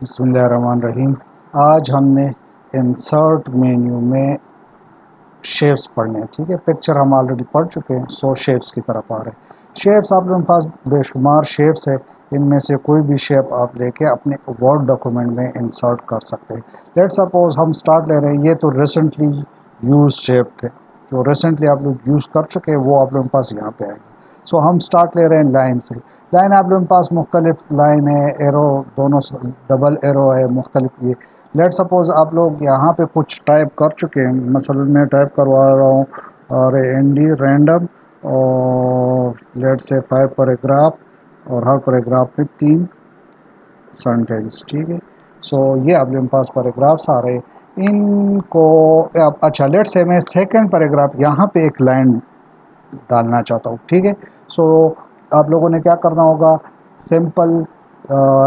बिस्मिल्लाहिर्रहमानिर्रहीम। आज हमने इंसर्ट मेन्यू में शेप्स पढ़ने हैं। ठीक है, पिक्चर हम ऑलरेडी पढ़ चुके हैं, सो शेप्स की तरफ आ रहे हैं। शेप्स आप लोगों के पास बेशुमार शेप्स है, इनमें से कोई भी शेप आप लेके अपने वर्ड डॉक्यूमेंट में इंसर्ट कर सकते हैं। लेट सपोज हम स्टार्ट ले रहे हैं, ये तो रिसेंटली यूज शेप थे जो रिसेंटली आप लोग यूज़ कर चुके हैं, वो आप लोगों के पास यहाँ पे आएगा। सो हम स्टार्ट ले रहे हैं लाइन से। लाइन आप लोगों के पास मुख्तलिफ लाइन है, एरो दोनों डबल एरो है, मुख्तलिफ ये। लेट सपोज आप लोग यहाँ पे कुछ टाइप कर चुके हैं, मसलन मैं टाइप करवा रहा हूँ और एन डी रैंडम और लेट से 5 पैराग्राफ और हर पैराग्राफ में 3 सेंटेंस। ठीक है, सो ये आप लोगों के पास पैराग्राफ्स आ रहे हैं। इनको अच्छा लेट से मैं सेकंड पैराग्राफ यहाँ पे एक लाइन डालना चाहता हूँ। ठीक है, सो आप लोगों ने क्या करना होगा, सिंपल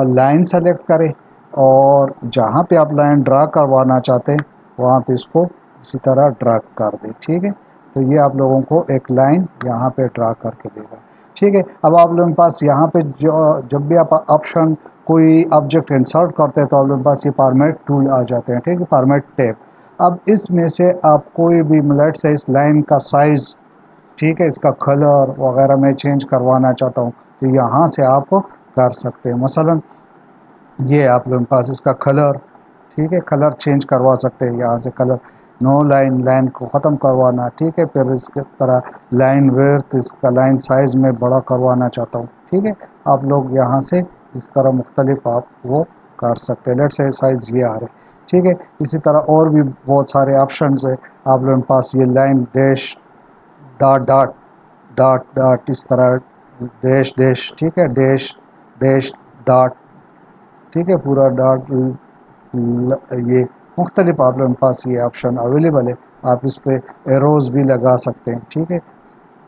लाइन सेलेक्ट करें और जहाँ पे आप लाइन ड्रा करवाना चाहते हैं वहाँ पे इसको इसी तरह ड्रा कर दें। ठीक है, तो ये आप लोगों को एक लाइन यहाँ पे ड्रा करके देगा। ठीक है, अब आप लोगों के पास यहाँ पे जब भी आप ऑप्शन कोई ऑब्जेक्ट इंसर्ट करते हैं तो आप लोगों के पास ये फॉर्मेट टूल आ जाते हैं। ठीक है, फॉर्मेट टैब। अब इसमें से आप कोई भी मिनट से इस लाइन का साइज़, ठीक है, इसका कलर वगैरह मैं चेंज करवाना चाहता हूँ तो यहाँ से आप कर सकते हैं। मसलन ये आप लोगों के पास इसका कलर, ठीक है, कलर चेंज करवा सकते हैं यहाँ से। कलर नो लाइन को ख़त्म करवाना। ठीक है, फिर इसके तरह लाइन विड्थ, इसका लाइन साइज़ में बड़ा करवाना चाहता हूँ। ठीक है, आप लोग यहाँ से इस तरह मुख्तलिफ आप वो कर सकते हैं। लेट से साइज़ ये आ रहे हैं। ठीक है, इसी तरह और भी बहुत सारे ऑप्शन है आप लोगों के पास। ये line dash dot dot dot dot इस तरह डैश डैश, ठीक है, डैश डैश डॉट, ठीक है, पूरा डॉट ये मुख्तलिफ आप लोगों के पास ये ऑप्शन अवेलेबल है। आप इस पर एरोज़ भी लगा सकते हैं। ठीक है,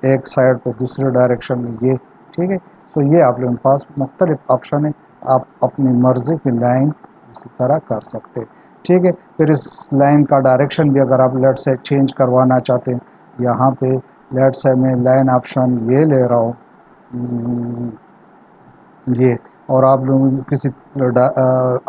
एक साइड पे दूसरे डायरेक्शन में ये। ठीक है, सो ये आप लोगों के पास मुख्तलिफ ऑप्शन है, आप अपनी मर्ज़ी की लाइन इसी तरह कर सकते हैं। ठीक है, फिर इस लाइन का डायरेक्शन भी अगर आप लेट से चेंज करवाना चाहते हैं, यहाँ पे लेट से मैं लाइन ऑप्शन ये ले रहा हूँ, ये, और आप लोग किसी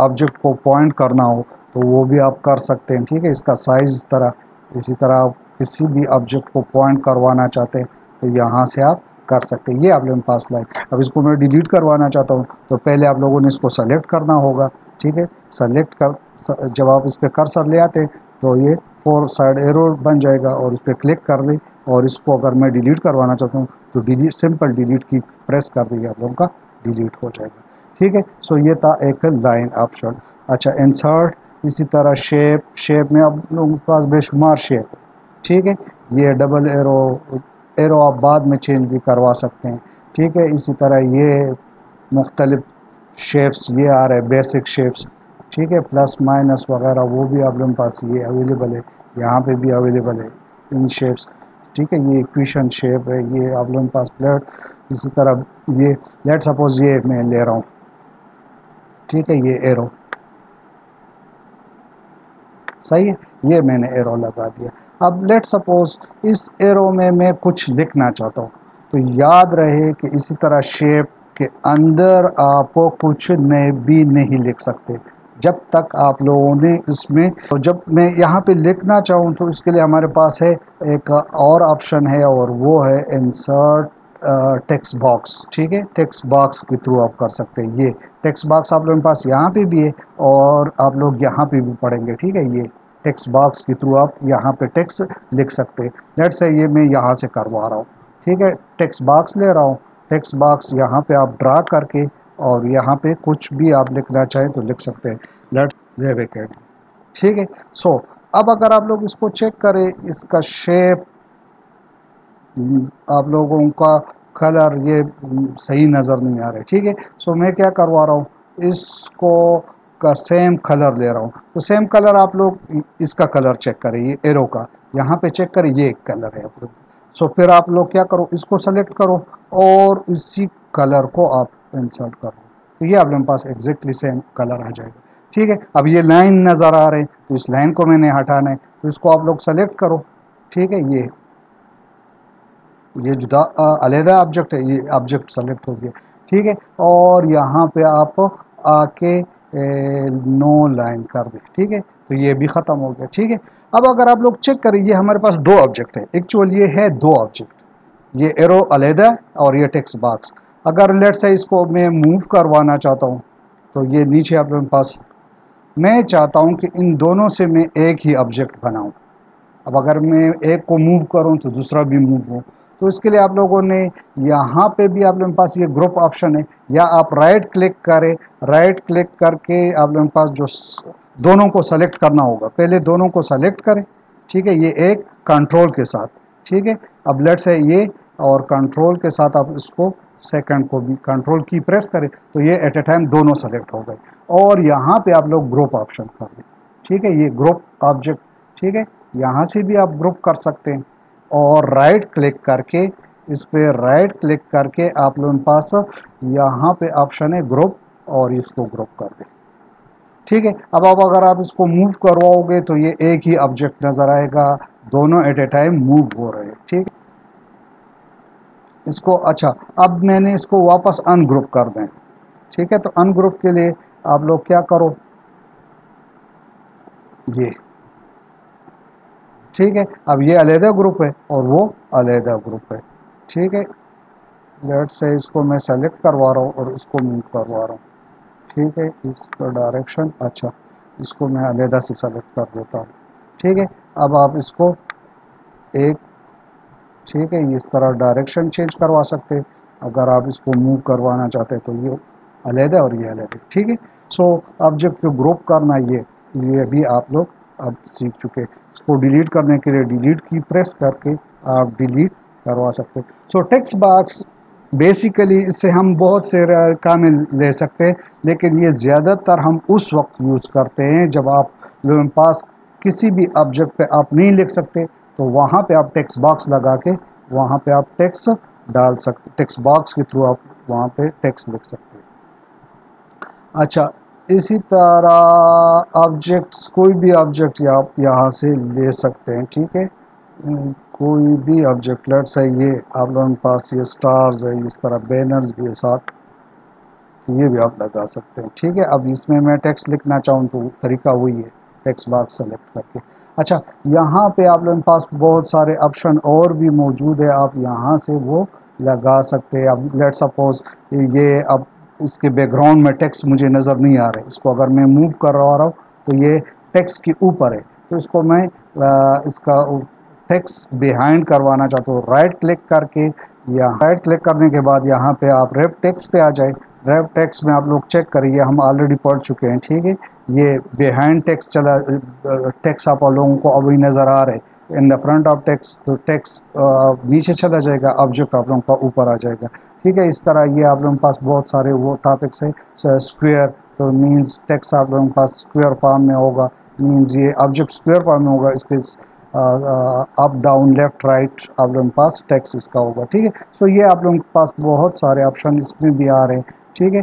ऑब्जेक्ट को पॉइंट करना हो तो वो भी आप कर सकते हैं। ठीक है, इसका साइज़ इस तरह, इसी तरह आप किसी भी ऑब्जेक्ट को पॉइंट करवाना चाहते हैं तो यहाँ से आप कर सकते हैं। ये आप लोगों के पास लाइन। अब इसको मैं डिलीट करवाना चाहता हूँ तो पहले आप लोगों ने इसको सेलेक्ट करना होगा। ठीक है, सेलेक्ट कर जब आप इस पर कर्सर ले आते हैं तो ये 4 साइड एरो बन जाएगा और इस पर क्लिक कर दें और इसको अगर मैं डिलीट करवाना चाहता हूँ तो डिलीट, सिंपल डिलीट की प्रेस कर दीजिए, आप लोगों का डिलीट हो जाएगा। ठीक है, सो ये था एक लाइन ऑप्शन। अच्छा, इंसर्ट, इसी तरह शेप में आप लोगों के पास बेशुमार शेप। ठीक है, ये डबल एरो आप बाद में चेंज भी करवा सकते हैं। ठीक है, इसी तरह ये मुख्तलिफ शेप्स ये आ रहे हैं, बेसिक शेप्स। ठीक है, प्लस माइनस वगैरह वो भी आप लोगों के पास ये अवेलेबल है, यहाँ पे भी अवेलेबल है इन शेप्स। ठीक है, ये इक्वेशन शेप है, ये आप लोगों के पास प्लेट। इसी तरह ये लेट सपोज ये मैं ले रहा हूँ, ठीक है, ये एरो सही है, ये मैंने एरो लगा दिया। अब लेट सपोज इस एरो में मैं कुछ लिखना चाहता हूँ तो याद रहे कि इसी तरह शेप के अंदर आप कुछ नए भी नहीं लिख सकते जब तक आप लोगों ने इसमें, तो जब मैं यहाँ पे लिखना चाहूँ तो इसके लिए हमारे पास है एक और ऑप्शन है और वो है इंसर्ट टेक्स्ट बॉक्स। ठीक है, टेक्स्ट बॉक्स के थ्रू आप कर सकते हैं। ये टेक्स्ट बॉक्स आप लोगों के पास यहाँ पे भी है और आप लोग यहाँ पे भी पढ़ेंगे। ठीक है, ये टेक्स्ट बॉक्स के थ्रू आप यहाँ पे टेक्स्ट लिख सकते हैं। लेट से ये मैं यहाँ से करवा रहा हूँ। ठीक है, टेक्स्ट बॉक्स ले रहा हूँ, टेक्स्ट बॉक्स यहाँ पे आप ड्रा करके और यहाँ पे कुछ भी आप लिखना चाहें तो लिख सकते हैं। लेट्स जेब एकेडमी। ठीक है, सो अब अगर आप लोग इसको चेक करें, इसका शेप, आप लोगों का कलर ये सही नज़र नहीं आ रहा है। ठीक है, सो मैं क्या करवा रहा हूँ, इसको का सेम कलर ले रहा हूँ। तो सेम कलर आप लोग इसका कलर चेक करें, ये एरो का यहाँ पे चेक करें, ये एक कलर है आप लोग। सो फिर आप लोग क्या करो, इसको सेलेक्ट करो और इसी कलर को आप इंसर्ट कर दो तो ये आप लोगों के पास एग्जैक्टली सेम कलर आ जाएगा। ठीक है, अब ये लाइन नज़र आ रहे हैं तो इस लाइन को मैंने हटाना है तो इसको आप लोग सेलेक्ट करो। ठीक है, ये जुदा अलहदा ऑब्जेक्ट है, ये ऑब्जेक्ट सेलेक्ट हो गया। ठीक है, और यहाँ पे आप आके नो लाइन कर दें, ठीक है। तो ये भी ख़त्म हो गया, ठीक है। अब अगर आप लोग चेक करें, ये हमारे पास दो ऑब्जेक्ट है, एक्चुअली ये है दो ऑब्जेक्ट, ये एरो अलहदा और ये टेक्स्ट बॉक्स। अगर लेट से इसको मैं मूव करवाना चाहता हूँ तो ये नीचे आप लोगों के पास, मैं चाहता हूँ कि इन दोनों से मैं एक ही ऑब्जेक्ट बनाऊँ। अब अगर मैं एक को मूव करूं तो दूसरा भी मूव हो, तो इसके लिए आप लोगों ने यहाँ पे भी आप लोगों के पास ये ग्रुप ऑप्शन है, या आप राइट क्लिक करें, राइट क्लिक करके आप लोगों के पास जो दोनों को सेलेक्ट करना होगा, पहले दोनों को सेलेक्ट करें, ठीक है, ये एक कंट्रोल के साथ, ठीक है। अब लेट से ये और कंट्रोल के साथ आप इसको सेकंड को भी कंट्रोल की प्रेस करें तो ये एट ए टाइम दोनों सेलेक्ट हो गए। और यहाँ पे आप लोग ग्रुप ऑप्शन कर दें, ठीक है, ये ग्रुप ऑब्जेक्ट, ठीक है, यहाँ से भी आप ग्रुप कर सकते हैं। और राइट क्लिक करके इस पे राइट क्लिक करके आप लोगों के पास यहाँ पे ऑप्शन है ग्रुप, और इसको ग्रुप कर दें, ठीक है। अब अगर आप इसको मूव करवाओगे तो ये एक ही ऑब्जेक्ट नज़र आएगा, दोनों एट ए टाइम मूव हो रहे हैं, ठीक है। इसको अच्छा, अब मैंने इसको वापस अनग्रुप कर दें, ठीक है। तो अनग्रुप के लिए आप लोग क्या करो, ये ठीक है, अब ये अलहदा ग्रुप है और वो अलहदा ग्रुप है, ठीक है। लेट से इसको मैं सेलेक्ट करवा रहा हूँ और इसको मूव करवा रहा हूँ, ठीक है, इसका डायरेक्शन, अच्छा इसको मैं अलहदा से सेलेक्ट कर देता हूँ, ठीक है। अब आप इसको एक, ठीक है, इस तरह डायरेक्शन चेंज करवा सकते हैं। अगर आप इसको मूव करवाना चाहते हैं तो ये अलहदा और ये अलहदा, ठीक है। सो ऑब्जेक्ट को ग्रुप करना, ये भी आप लोग अब सीख चुके हैं। इसको डिलीट करने के लिए डिलीट की प्रेस करके आप डिलीट करवा सकते हैं। सो टेक्स्ट बॉक्स बेसिकली इससे हम बहुत से काम ले सकते हैं, लेकिन ये ज़्यादातर हम उस वक्त यूज़ करते हैं जब आप लोगों के पास किसी भी ऑब्जेक्ट पे आप नहीं लिख सकते, तो वहाँ पे आप टेक्स्ट बॉक्स लगा के वहाँ पे आप टेक्स्ट डाल सकते, टेक्स्ट बॉक्स के थ्रू आप वहाँ पे टेक्स्ट लिख सकते हैं। अच्छा, इसी तरह ऑब्जेक्ट्स, कोई भी ऑब्जेक्ट आप यहाँ से ले सकते हैं, ठीक है। कोई भी ऑब्जेक्ट, लेट से ये आप लोगों के पास ये स्टार्स है, इस तरह बैनर्स भी है साथ, तो ये भी आप लगा सकते हैं, ठीक है। अब इसमें मैं टेक्स्ट लिखना चाहूँ तो तरीका वही है, टेक्स्ट बॉक्स सेलेक्ट करके। अच्छा, यहाँ पे आप लोगों के पास बहुत सारे ऑप्शन और भी मौजूद है, आप यहाँ से वो लगा सकते हैं। अब लेट सपोज ये, अब इसके बैकग्राउंड में टेक्स्ट मुझे नज़र नहीं आ रहा है, इसको अगर मैं मूव करवा रहा हूँ तो ये टेक्स्ट के ऊपर है, तो इसको मैं इसका टेक्स्ट बिहाइंड करवाना चाहता हूँ, राइट क्लिक करके, या राइट क्लिक करने के बाद यहाँ पे आप रेप टेक्स्ट पे आ जाए। रेप टेक्स्ट में आप लोग चेक करिए, हम ऑलरेडी पढ़ चुके हैं, ठीक है। ये बिहाइंड टेक्स्ट चला, टेक्स्ट आप लोगों को अभी नज़र आ रहे in the front of text, तो टेक्स्ट नीचे चला जाएगा, ऑब्जेक्ट आप लोगों का ऊपर आ जाएगा, ठीक है। इस तरह ये आप लोगों के पास बहुत सारे वो टॉपिक्स है। स्क्वायर, तो मीन्स टेक्स्ट आप लोगों के पास स्क्वायर फॉर्म में होगा, मीन्स ये ऑब्जेक्ट स्क्वायर फॉर्म में होगा, इसके अप डाउन लेफ्ट राइट आप लोगों के पास टेक्स्ट इसका होगा, ठीक है। सो ये आप लोगों के पास बहुत सारे ऑप्शन इसमें भी आ रहे हैं, ठीक है।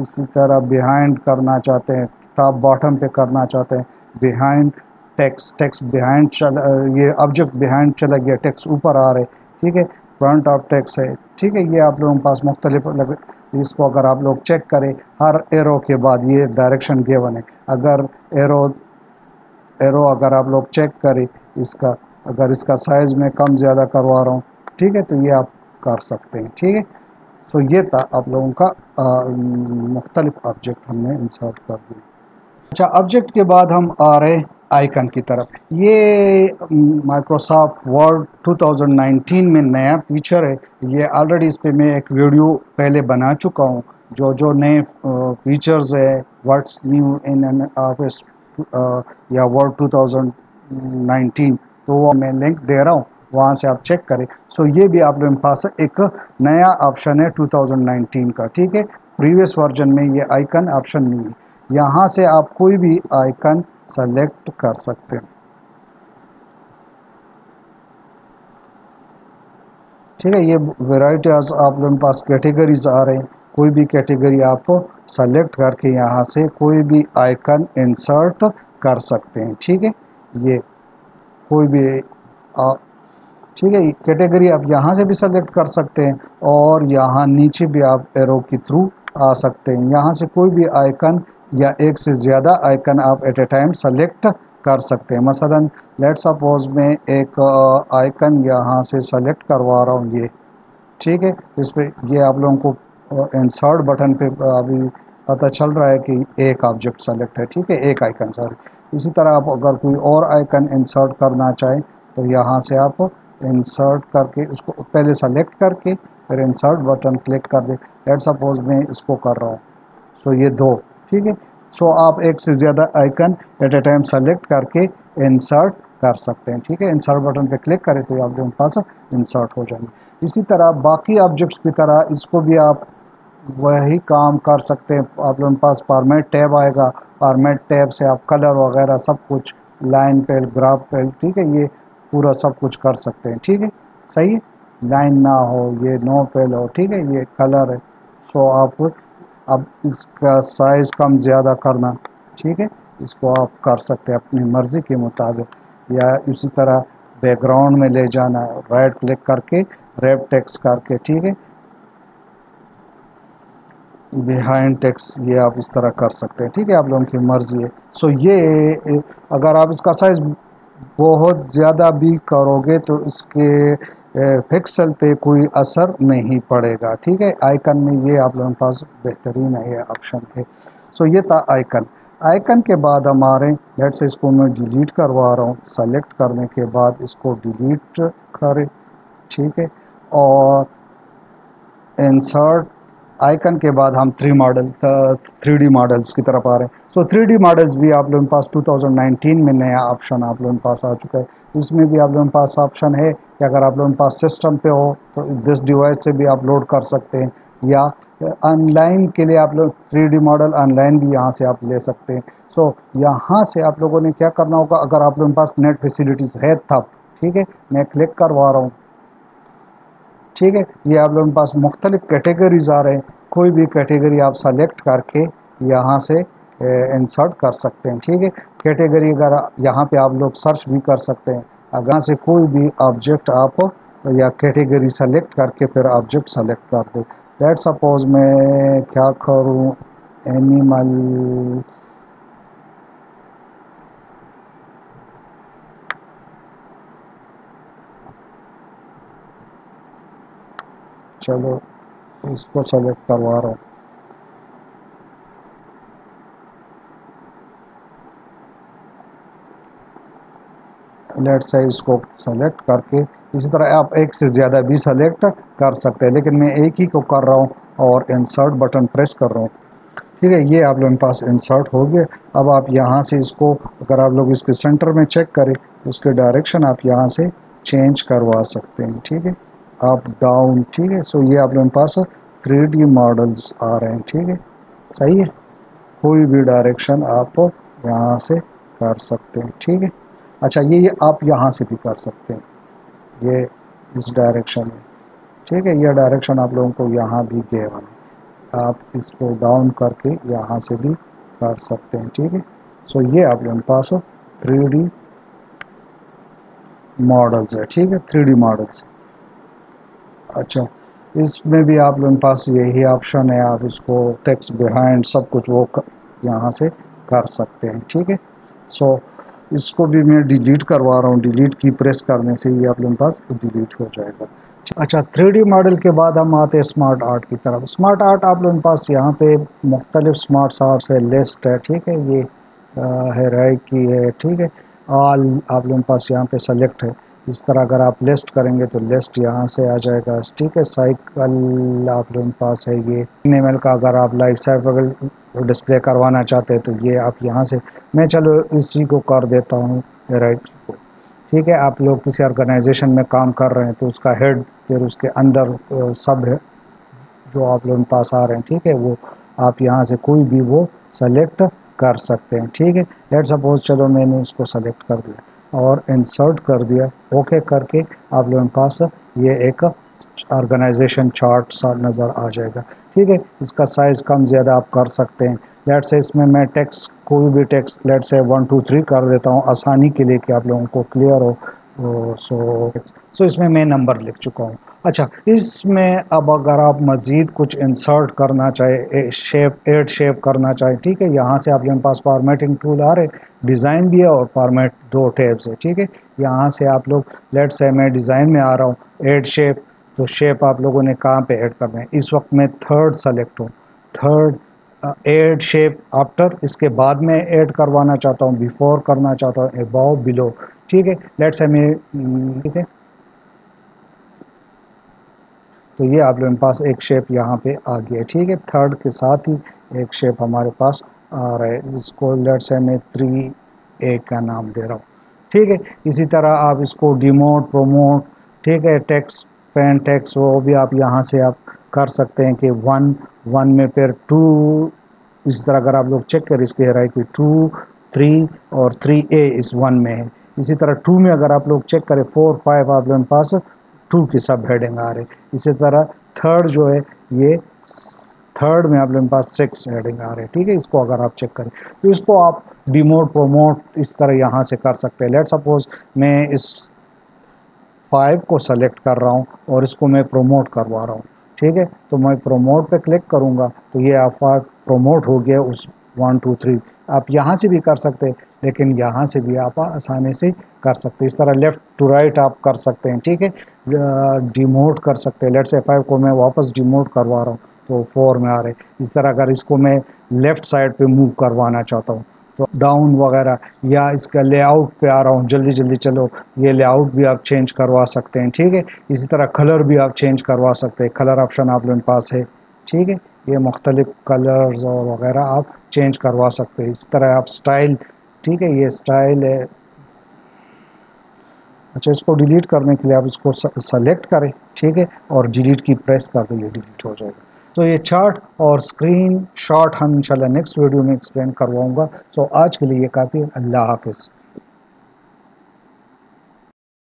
इसी तरह बिहाइंड करना चाहते हैं, टॉप बॉटम पे करना चाहते हैं, बिहाइंड टेक्स्ट, टेक्स्ट बिहाइंड चला, ये ऑब्जेक्ट बिहाइंड चला गया, टेक्स्ट ऊपर आ रहे, ठीक है। फ्रंट ऑफ टेक्स्ट है, ठीक है। ये आप लोगों के पास मुख्तलिफ इसको अगर आप लोग चेक करें, हर एरो के बाद ये डायरेक्शन गिवन है। अगर एरो अगर आप लोग चेक करें इसका, अगर इसका साइज़ में कम ज़्यादा करवा रहा हूँ, ठीक है, तो ये आप कर सकते हैं, ठीक है। सो ये था आप लोगों का मुख्तलिफ ऑब्जेक्ट हमने इंसर्ट कर दिए। अच्छा, ऑब्जेक्ट के बाद हम आ रहे आइकन की तरफ। ये माइक्रोसॉफ्ट वर्ड 2019 में नया फीचर है, ये ऑलरेडी इस पर मैं एक वीडियो पहले बना चुका हूँ। जो नए फीचर्स है व्हाट्स न्यू इन ऑफिस या वर्ड 2019, तो वो मैं लिंक दे रहा हूँ, वहाँ से आप चेक करें। सो ये भी आप लोगों के पास एक नया ऑप्शन है 2019 का, ठीक है। प्रीवियस वर्जन में ये आइकन ऑप्शन नहीं है। यहाँ से आप कोई भी आइकन सेलेक्ट कर सकते हैं, ठीक है। ये वैरायटी आप लोगों के पास कैटेगरीज आ रहे हैं, कोई भी कैटेगरी आप सेलेक्ट करके यहाँ से कोई भी आइकन इंसर्ट कर सकते हैं, ठीक है। ये कोई भी ठीक है, कैटेगरी आप यहाँ से भी सेलेक्ट कर सकते हैं, और यहाँ नीचे भी आप एरो के थ्रू आ सकते हैं, यहाँ से कोई भी आइकन या एक से ज़्यादा आइकन आप एट ए टाइम सेलेक्ट कर सकते हैं। मसलन लेट्स सपोज मैं एक आइकन यहाँ से सेलेक्ट करवा रहा हूँ ये, ठीक है। इस पे ये आप लोगों को इंसर्ट बटन पे अभी पता चल रहा है कि एक ऑब्जेक्ट सेलेक्ट है, ठीक है, एक आइकन, सॉरी। इसी तरह आप अगर कोई और आइकन इंसर्ट करना चाहें तो यहाँ से आप इंसर्ट करके उसको पहले सेलेक्ट करके फिर इंसर्ट बटन क्लिक कर दे। लेट्स सपोज मैं इसको कर रहा हूँ, सो ये दो, ठीक है। सो आप एक से ज़्यादा icon at a time select करके इंसर्ट कर सकते हैं, ठीक है। इंसर्ट बटन पे क्लिक करें तो आप लोगों के पास इंसर्ट हो जाएंगे। इसी तरह बाकी ऑब्जेक्ट्स की तरह इसको भी आप वही काम कर सकते हैं। आप लोगों के पास फॉर्मेट टैब आएगा, फॉर्मेट टैब से आप कलर वगैरह सब कुछ, लाइन पे, ग्राफ पे, ठीक है, ये पूरा सब कुछ कर सकते हैं, ठीक है, सही है। लाइन ना हो, ये नो पेल हो, ठीक है, ये कलर है। सो आप अब इसका साइज़ कम ज़्यादा करना, ठीक है, इसको आप कर सकते हैं अपनी मर्ज़ी के मुताबिक। या इसी तरह बैकग्राउंड में ले जाना है, राइट क्लिक करके रैप टेक्स्ट करके, ठीक है, बिहाइंड टेक्स्ट, ये आप इस तरह कर सकते हैं, ठीक है, आप लोगों की मर्ज़ी है। सो ये अगर आप इसका साइज़ बहुत ज़्यादा भी करोगे तो इसके पिक्सल पे कोई असर नहीं पड़ेगा, ठीक है। आइकन में ये आप लोगों के पास बेहतरीन है, ये ऑप्शन है। सो ये था आइकन। आइकन के बाद हमारे लेट से इसको मैं डिलीट करवा रहा हूँ, सेलेक्ट करने के बाद इसको डिलीट करें, ठीक है। और इंसर्ट आइकन के बाद हम थ्री डी मॉडल्स की तरफ आ रहे हैं। सो थ्री डी मॉडल्स भी आप लोगों के पास 2019 में नया ऑप्शन आप लोगों के पास आ चुका है। इसमें भी आप लोगों के पास ऑप्शन है कि अगर आप लोगों के पास सिस्टम पे हो तो दिस डिवाइस से भी अपलोड कर सकते हैं, या ऑनलाइन के लिए आप लोग थ्री डी मॉडल ऑनलाइन भी यहाँ से आप ले सकते हैं। सो यहाँ से आप लोगों ने क्या करना होगा, अगर आप लोगों के पास नेट फैसिलिटीज़ है तब, ठीक है, मैं क्लिक करवा रहा हूँ, ठीक है। ये आप लोगों के पास मुख्तलिफ कैटेगरीज आ रहे हैं, कोई भी कैटेगरी आप सेलेक्ट करके यहाँ से इंसर्ट कर सकते हैं, ठीक है। कैटेगरी अगर यहाँ पे आप लोग सर्च भी कर सकते हैं, अगर से कोई भी ऑब्जेक्ट आप या कैटेगरी सेलेक्ट करके फिर ऑब्जेक्ट सेलेक्ट कर दे। लेट सपोज मैं क्या करूँ, एनिमल, चलो इसको सेलेक्ट करवा रहा हूँ, लेट से इसको सेलेक्ट करके इसी तरह आप एक से ज़्यादा भी सेलेक्ट कर सकते हैं, लेकिन मैं एक ही को कर रहा हूँ और इंसर्ट बटन प्रेस कर रहा हूँ, ठीक है। ये आप लोगों के पास इंसर्ट हो गया। अब आप यहाँ से इसको अगर आप लोग इसके सेंटर में चेक करें तो उसके डायरेक्शन आप यहाँ से चेंज करवा सकते हैं, ठीक है, अप डाउन, ठीक है। सो ये आप लोगों के पास 3D मॉडल्स आ रहे हैं, ठीक है, सही है। कोई भी डायरेक्शन आप यहाँ से कर सकते हैं, ठीक है। अच्छा, ये आप यहाँ से भी कर सकते हैं, ये इस डायरेक्शन में, ठीक है, यह डायरेक्शन आप लोगों को यहाँ भी गिवन है, आप इसको डाउन करके यहाँ से भी कर सकते हैं, ठीक है। सो ये आप लोगों के पास 3D मॉडल्स है, ठीक है, 3D मॉडल्स। अच्छा, इसमें भी आप लोगों के पास यही ऑप्शन है, आप इसको टेक्स्ट बिहाइंड सब कुछ वो यहाँ से कर सकते हैं, ठीक है। सो इसको भी मैं डिलीट करवा रहा हूँ, डिलीट की प्रेस करने से ये आप लोगों के पास डिलीट हो जाएगा। अच्छा, 3D मॉडल के बाद हम आते हैं स्मार्ट आर्ट की तरफ। स्मार्ट आर्ट आप लोगों के पास यहाँ पे मुख्तलिफ स्मार्ट आर्ट्स है, लिस्ट है, ठीक है, ये है राय की है, ठीक है, ऑल आप लोगों के पास यहाँ पे सेलेक्ट है। इस तरह अगर आप लिस्ट करेंगे तो लिस्ट यहाँ से आ जाएगा, ठीक है। साइकिल आप लोगों के पास है, ये एनिमल का अगर आप लाइफ साइकिल डिस्प्ले करवाना चाहते हैं तो ये आप यहाँ से, मैं चलो इसी को कर देता हूँ राइट को, ठीक है। आप लोग किसी ऑर्गेनाइजेशन में काम कर रहे हैं तो उसका हेड, फिर उसके अंदर सब है जो आप लोगों के पास आ रहे हैं, ठीक है, वो आप यहाँ से कोई भी वो सेलेक्ट कर सकते हैं, ठीक है। लेट सपोज चलो मैंने इसको सेलेक्ट कर दिया और इंसर्ट कर दिया, ओके करके आप लोगों के पास ये एक ऑर्गेनाइजेशन चार्ट सा नज़र आ जाएगा, ठीक है। इसका साइज़ कम ज़्यादा आप कर सकते हैं। लेट से इसमें मैं टेक्स्ट, कोई भी टेक्स्ट लेट से 1 2 3 कर देता हूँ आसानी के लिए कि आप लोगों को क्लियर हो। सो इसमें मैं नंबर लिख चुका हूँ। अच्छा, इसमें अब अगर आप मज़ीद कुछ इंसर्ट करना चाहे, शेप ऐड शेप करना चाहे, ठीक है, यहाँ से आप लोगों के पास फॉर्मेटिंग टूल आ रहे, डिज़ाइन भी है और फॉर्मेट दो टैब्स है, ठीक है। यहाँ से आप लोग, लेट से मैं डिज़ाइन में आ रहा हूँ, ऐड शेप, तो शेप आप लोगों ने कहाँ पे ऐड करना है। इस वक्त मैं थर्ड सेलेक्ट हूँ, थर्ड ऐड शेप आफ्टर, इसके बाद में ऐड करवाना चाहता हूँ, बिफोर करना चाहता हूँ, अबव, बिलो, ठीक है। लेट से मैं, ठीक है, तो ये आप लोगों के पास एक शेप यहाँ पे आ गया है, ठीक है। थर्ड के साथ ही एक शेप हमारे पास आ रहा है, इसको लेट से मैं 3A का नाम दे रहा हूँ, ठीक है। इसी तरह आप इसको डिमोट, प्रोमोट, ठीक है, टेक्स्ट, पेन टेक्स्ट, वो भी आप यहाँ से आप कर सकते हैं कि 1 में फिर 2, इस तरह अगर आप लोग चेक करें, इसके रहा है कि 2, 3 और 3A इस 1 में है। इसी तरह 2 में अगर आप लोग चेक करें, 4, 5 आप लोगों के पास 2 की सब हेडिंग आ रही। इसी तरह थर्ड जो है, ये थर्ड में आप लोगों के पास 6 हेडिंग आ रहे हैं, ठीक है। इसको अगर आप चेक करें तो इसको आप डिमोट, प्रोमोट इस तरह यहाँ से कर सकते हैं। लेट सपोज मैं इस 5 को सेलेक्ट कर रहा हूँ और इसको मैं प्रोमोट करवा रहा हूँ, ठीक है। तो मैं प्रोमोट पे क्लिक करूँगा तो ये आप 5 प्रोमोट हो गया उस 1, 2, 3। आप यहाँ से भी कर सकते हैं, लेकिन यहाँ से भी आप आसानी से कर सकते हैं। इस तरह लेफ़्ट टू राइट आप कर सकते हैं, ठीक है। डिमोट कर सकते हैं, लेट से 5 को मैं वापस डिमोट करवा रहा हूँ तो 4 में आ रहे। इस तरह अगर इसको मैं लेफ़्ट साइड पे मूव करवाना चाहता हूँ तो डाउन वगैरह, या इसका लेआउट पे आ रहा हूँ, जल्दी जल्दी चलो, ये लेआउट भी आप चेंज करवा सकते हैं, ठीक है। इसी तरह कलर भी आप चेंज करवा सकते हैं, कलर ऑप्शन आप लोगों के पास है, ठीक है। ये मुख्तलिफ कलर्स और वगैरह आप चेंज करवा सकते हैं। इस तरह आप स्टाइल, ठीक है, ये स्टाइल है। अच्छा, इसको डिलीट करने के लिए आप इसको सेलेक्ट करें, ठीक है, और डिलीट की प्रेस कर दें, ये डिलीट हो जाएगा। तो ये चार्ट और स्क्रीन शॉट हम इंशाल्लाह नेक्स्ट वीडियो में एक्सप्लेन करवाऊंगा। तो आज के लिए ये काफ़ी है। अल्लाह हाफिज़।